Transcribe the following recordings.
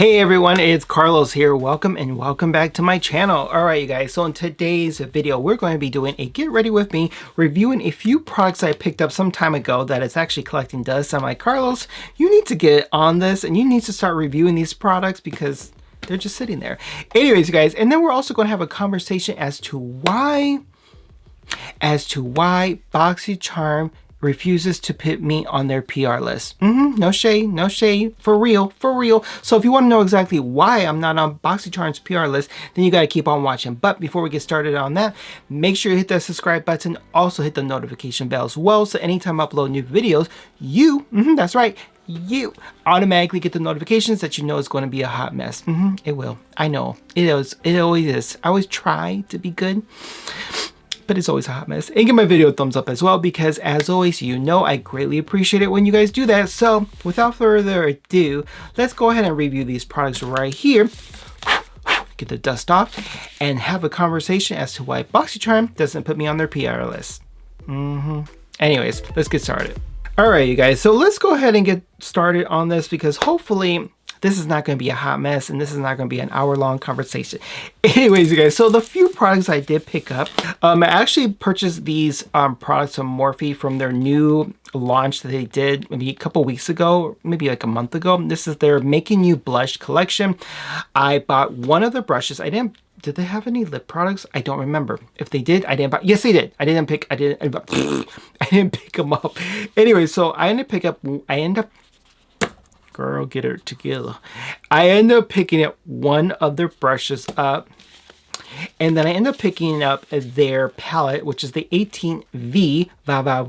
Hey everyone, it's Carlos here. Welcome and welcome back to my channel. Alright you guys, so in today's video we're going to be doing a get ready with me, reviewing a few products I picked up some time ago that is actually collecting dust. I'm like, Carlos, you need to get on this and you need to start reviewing these products because they're just sitting there. Anyways you guys, and then we're also going to have a conversation as to why Boxycharm refuses to put me on their PR list. No shade, for real. So if you want to know exactly why I'm not on Boxycharm's PR list, then you got to keep on watching. But before we get started on that, make sure you hit that subscribe button. Also hit the notification bell as well, so anytime I upload new videos, you, that's right, you automatically get the notifications that you know it's going to be a hot mess. It will. I know. It always is. I always try to be good, but it's always a hot mess. And give my video a thumbs up as well, because as always, you know I greatly appreciate it when you guys do that. So without further ado, let's go ahead and review these products right here. Get the dust off and have a conversation as to why Boxycharm doesn't put me on their PR list. Anyways, let's get started. All right, you guys, so let's go ahead and get started on this, because hopefully this is not going to be a hot mess and this is not going to be an hour-long conversation. Anyways, you guys, so the few products I did pick up, I actually purchased these products from Morphe from their new launch that they did maybe a couple weeks ago, maybe like a month ago. This is their Making You Blush collection. I bought one of the brushes. Did they have any lip products? I don't remember. If they did, I didn't buy. Yes, they did. I didn't pick them up. Anyway, so I end up girl, get her together. I end up picking up one of their brushes up, and then I end up picking up their palette, which is the 18V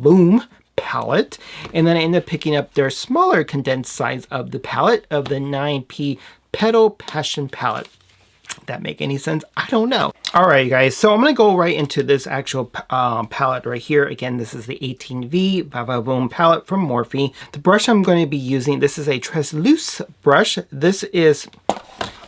Boom palette, and then I end up picking up their smaller condensed size of the palette of the 9P Petal Passion palette. That make any sense? I don't know. All right, guys, so I'm gonna go right into this actual palette right here. Again, this is the 18V Boom palette from Morphe. The brush I'm going to be using, this is a TRESLUCE brush. This is,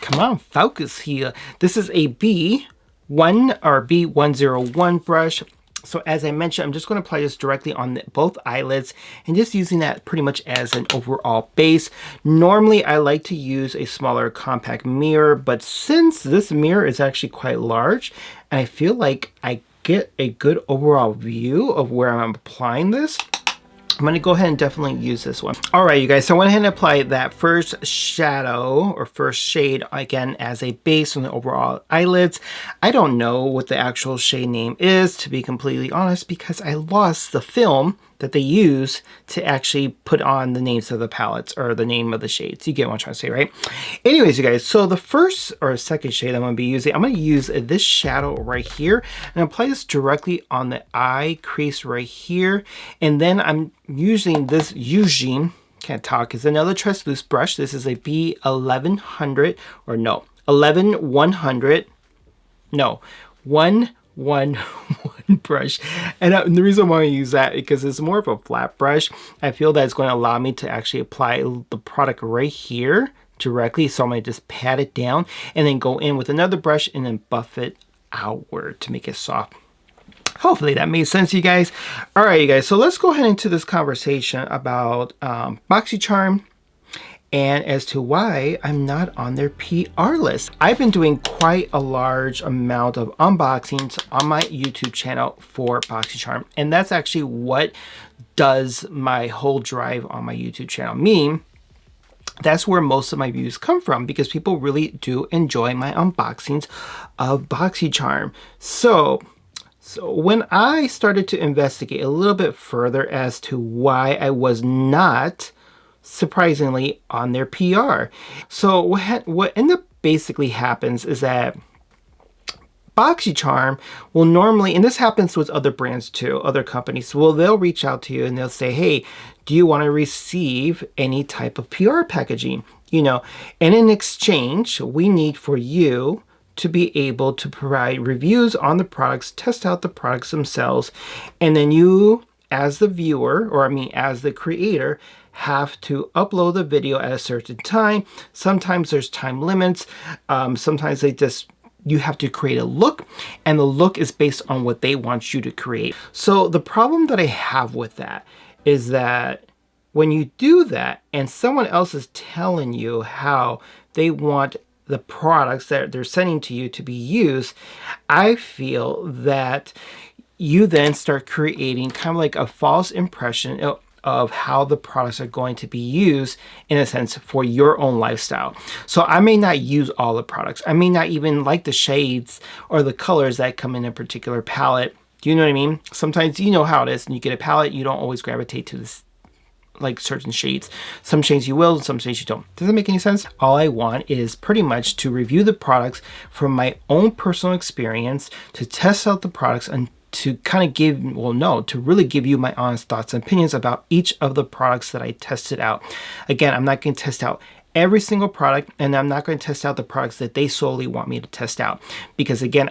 come on, focus here. This is a B1 or B101 brush. So as I mentioned, I'm just going to apply this directly on both eyelids and just using that pretty much as an overall base. Normally, I like to use a smaller compact mirror, but since this mirror is actually quite large, and I feel like I get a good overall view of where I'm applying this, I'm going to go ahead and definitely use this one. All right, you guys, so I went ahead and applied that first shadow or first shade again as a base on the overall eyelids. I don't know what the actual shade name is, to be completely honest, because I lost the film that they use to actually put on the names of the palettes or the name of the shades. You get what I'm trying to say, right? Anyways, you guys, so the first or second shade I'm going to be using, I'm going to use this shadow right here and apply this directly on the eye crease right here. And then I'm using this can't talk, is another TRESLUCE brush. This is a B1100 or no, 11100. No, 111 brush, and the reason why I use that because it's more of a flat brush. I feel that it's going to allow me to actually apply the product right here directly, so I'm going to just pat it down and then go in with another brush and then buff it outward to make it soft. Hopefully that made sense, you guys. All right, you guys, so let's go ahead into this conversation about Boxycharm and as to why I'm not on their PR list. I've been doing quite a large amount of unboxings on my YouTube channel for Boxycharm, and that's actually what does my whole drive on my YouTube channel. Meaning, that's where most of my views come from, because people really do enjoy my unboxings of Boxycharm. So when I started to investigate a little bit further as to why I was not, surprisingly, on their PR. So what ended up basically happens is that Boxycharm will normally, and this happens with other brands too, other companies, well, they'll reach out to you and they'll say, hey, do you want to receive any type of PR packaging? You know, and in exchange, we need for you to be able to provide reviews on the products, test out the products themselves, and then you, as the viewer, or I mean, as the creator, have to upload the video at a certain time. Sometimes there's time limits. Sometimes you have to create a look, and the look is based on what they want you to create. So the problem that I have with that is that when you do that and someone else is telling you how they want the products that they're sending to you to be used, I feel that you then start creating kind of like a false impression of how the products are going to be used, in a sense, for your own lifestyle. So I may not use all the products. I may not even like the shades or the colors that come in a particular palette. Do you know what I mean? Sometimes you know how it is, and you get a palette, you don't always gravitate to this, like certain shades. Some shades you will, and some shades you don't. Does that make any sense? All I want is pretty much to review the products from my own personal experience, to test out the products, and to kind of give, well, no, to really give you my honest thoughts and opinions about each of the products that I tested out. Again, I'm not going to test out every single product, and I'm not going to test out the products that they solely want me to test out, because again,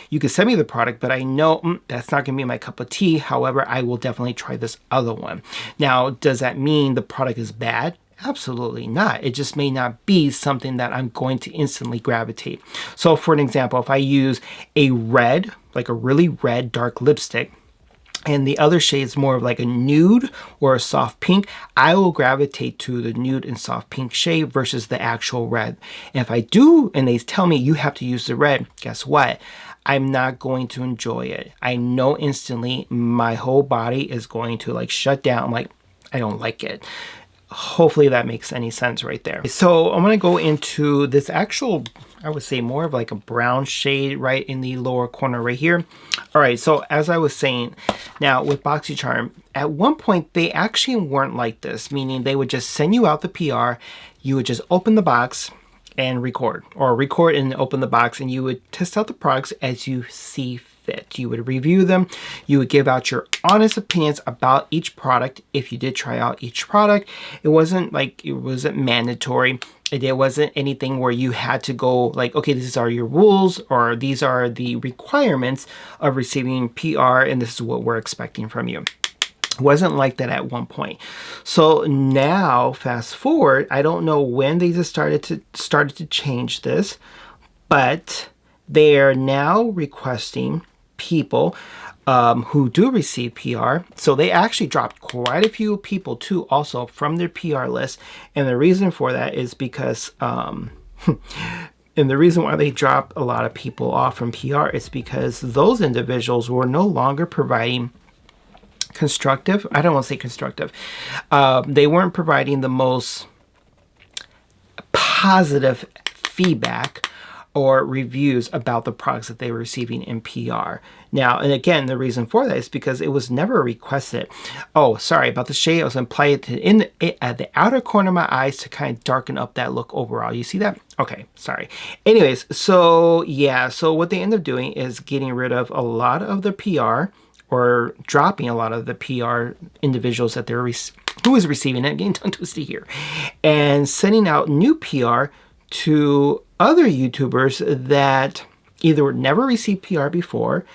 you can send me the product, but I know that's not going to be my cup of tea. However, I will definitely try this other one. Now, does that mean the product is bad? Absolutely not. It just may not be something that I'm going to instantly gravitate. So for an example, if I use a red, like a really red dark lipstick, and the other shade is more of like a nude or a soft pink, I will gravitate to the nude and soft pink shade versus the actual red. And if I do, and they tell me you have to use the red, guess what? I'm not going to enjoy it. I know instantly my whole body is going to like shut down. I'm like, I don't like it. Hopefully that makes any sense right there. So I'm going to go into this actual, I would say more of like a brown shade right in the lower corner right here. All right, so as I was saying, now with Boxycharm, at one point they actually weren't like this, meaning they would just send you out the PR, you would just open the box and record, or record and open the box, and you would test out the products as you see fit. You would review them, you would give out your honest opinions about each product if you did try out each product. It wasn't mandatory. It wasn't anything where you had to go like, okay, these are your rules, or these are the requirements of receiving PR, and this is what we're expecting from you. It wasn't like that at one point. So now, fast forward, I don't know when they just started to change this, but they are now requesting people who do receive PR. So they actually dropped quite a few people too, also from their PR list. And the reason for that is because, and the reason why they dropped a lot of people off from PR is because those individuals were no longer providing constructive, I don't want to say constructive, they weren't providing the most positive feedback or reviews about the products that they were receiving in PR. Now, and again, the reason for that is because it was never requested. Oh, sorry about the shade. I was going to apply it at the outer corner of my eyes to kind of darken up that look overall. You see that? Okay, sorry. Anyways, so yeah, so what they end up doing is getting rid of a lot of the PR, or dropping a lot of the PR individuals that they're who is receiving it, getting tongue twisted here, and sending out new PR to other YouTubers that either never received PR before,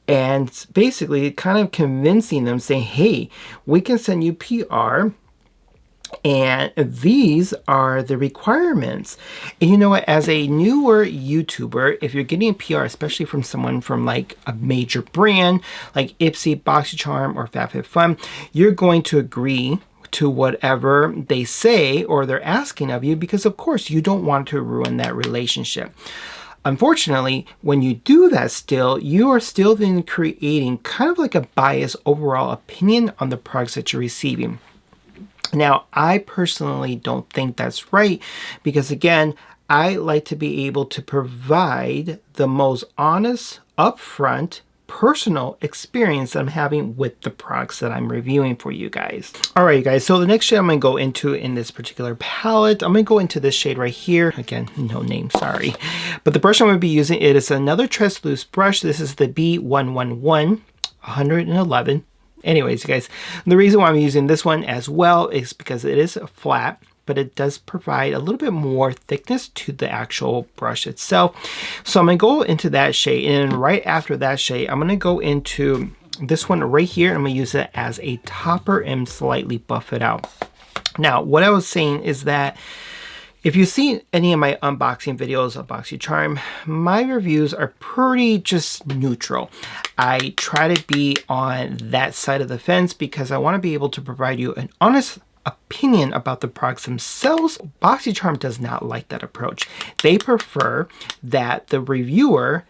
and basically kind of convincing them, saying, hey, we can send you PR, and these are the requirements. And you know what, as a newer YouTuber, if you're getting PR, especially from someone from like a major brand like Ipsy, Boxycharm, or FabFitFun, you're going to agree to whatever they say or they're asking of you, because of course you don't want to ruin that relationship. Unfortunately, when you do that still, you are still then creating kind of like a biased overall opinion on the products that you're receiving. Now, I personally don't think that's right, because again, I like to be able to provide the most honest, upfront, personal experience that I'm having with the products that I'm reviewing for you guys. All right, you guys, so the next shade I'm going to go into in this particular palette, I'm going to go into this shade right here. Again, no name, sorry. But the brush I'm going to be using, it is another TRESLUCE brush. This is the B111 111. Anyways, you guys, the reason why I'm using this one as well is because it is flat, but it does provide a little bit more thickness to the actual brush itself. So I'm going to go into that shade, and right after that shade, I'm going to go into this one right here. I'm going to use it as a topper and slightly buff it out. Now, what I was saying is that if you've seen any of my unboxing videos of Boxycharm, my reviews are pretty just neutral. I try to be on that side of the fence because I want to be able to provide you an honest opinion about the products themselves, Boxycharm does not like that approach. They prefer that the reviewer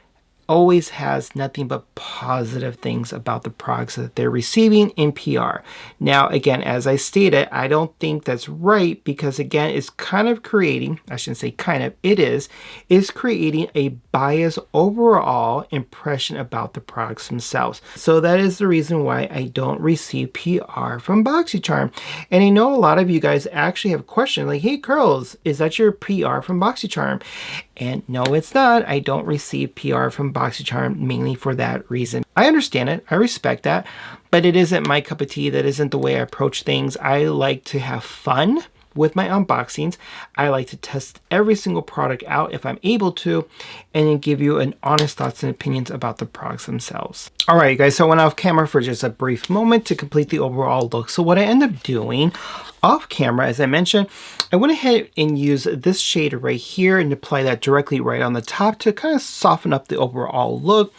always has nothing but positive things about the products that they're receiving in PR. Now, again, as I stated, I don't think that's right because, again, it's kind of creating, I shouldn't say kind of, it is creating a biased overall impression about the products themselves. So that is the reason why I don't receive PR from Boxycharm. And I know a lot of you guys actually have questioned, like, hey, Curls, is that your PR from Boxycharm? And no, it's not. I don't receive PR from Boxycharm mainly for that reason. I understand it. I respect that. But it isn't my cup of tea. That isn't the way I approach things. I like to have fun with my unboxings. I like to test every single product out if I'm able to, and then give you an honest thoughts and opinions about the products themselves. All right, you guys, so I went off camera for just a brief moment to complete the overall look. So what I end up doing off camera, as I mentioned, I went ahead and used this shade right here and apply that directly right on the top to kind of soften up the overall look.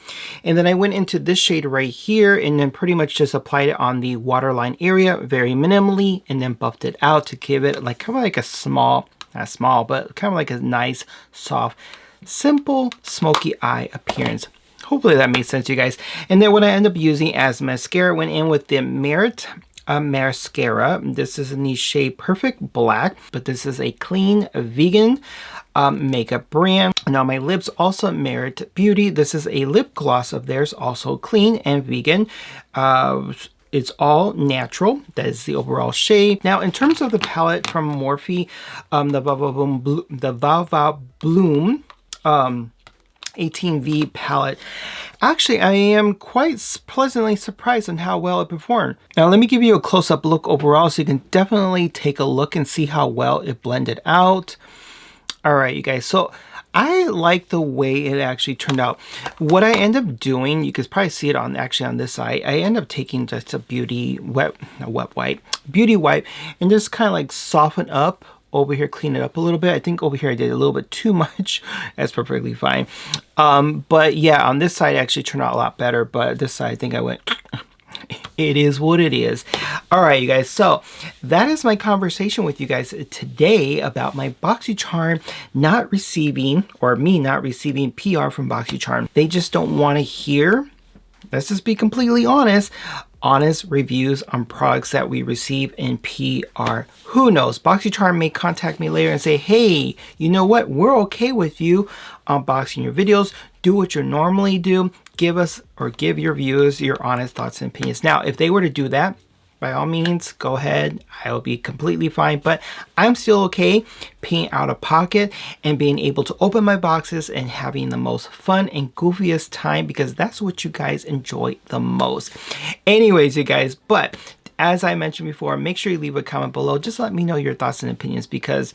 And then I went into this shade right here and then pretty much just applied it on the waterline area very minimally and then buffed it out to give it like kind of like a small, not small, but kind of like a nice, soft, simple, smoky eye appearance. Hopefully that makes sense, you guys. And then what I end up using as mascara, went in with the Merit mascara. This is in the shade Perfect Black, but this is a clean vegan makeup brand. Now my lips also Merit Beauty. This is a lip gloss of theirs, also clean and vegan. It's all natural. That is the overall shade. Now in terms of the palette from Morphe, the Vava Bloom 18V palette, actually I am quite pleasantly surprised on how well it performed. Now let me give you a close-up look overall so you can definitely take a look and see how well it blended out. All right, you guys, so I like the way it actually turned out. What I end up doing, you can probably see it on actually on this side, I end up taking just a beauty wipe, and just kind of like soften up over here, clean it up a little bit. I think over here I did a little bit too much. That's perfectly fine. But yeah, on this side it actually turned out a lot better, but this side I think I went, it is what it is. All right, you guys, so that is my conversation with you guys today about my Boxycharm not receiving, or me not receiving PR from Boxycharm. They just don't want to hear, let's just be completely honest reviews on products that we receive in PR. Who knows? Boxycharm may contact me later and say, hey, you know what? We're okay with you unboxing your videos. Do what you normally do. Give us or give your viewers your honest thoughts and opinions. Now, if they were to do that, by all means, go ahead. I will be completely fine, but I'm still okay paying out of pocket and being able to open my boxes and having the most fun and goofiest time because that's what you guys enjoy the most. Anyways, you guys, but as I mentioned before, make sure you leave a comment below. Just let me know your thoughts and opinions because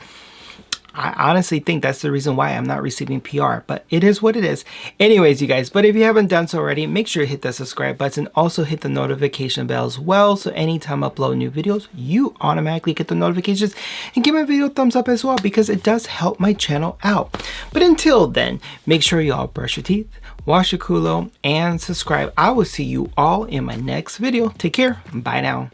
I honestly think that's the reason why I'm not receiving PR, but it is what it is. Anyways, you guys, but if you haven't done so already, make sure you hit the subscribe button. Also hit the notification bell as well. So anytime I upload new videos, you automatically get the notifications, and give my video a thumbs up as well because it does help my channel out. But until then, make sure you all brush your teeth, wash your culo, and subscribe. I will see you all in my next video. Take care. Bye now.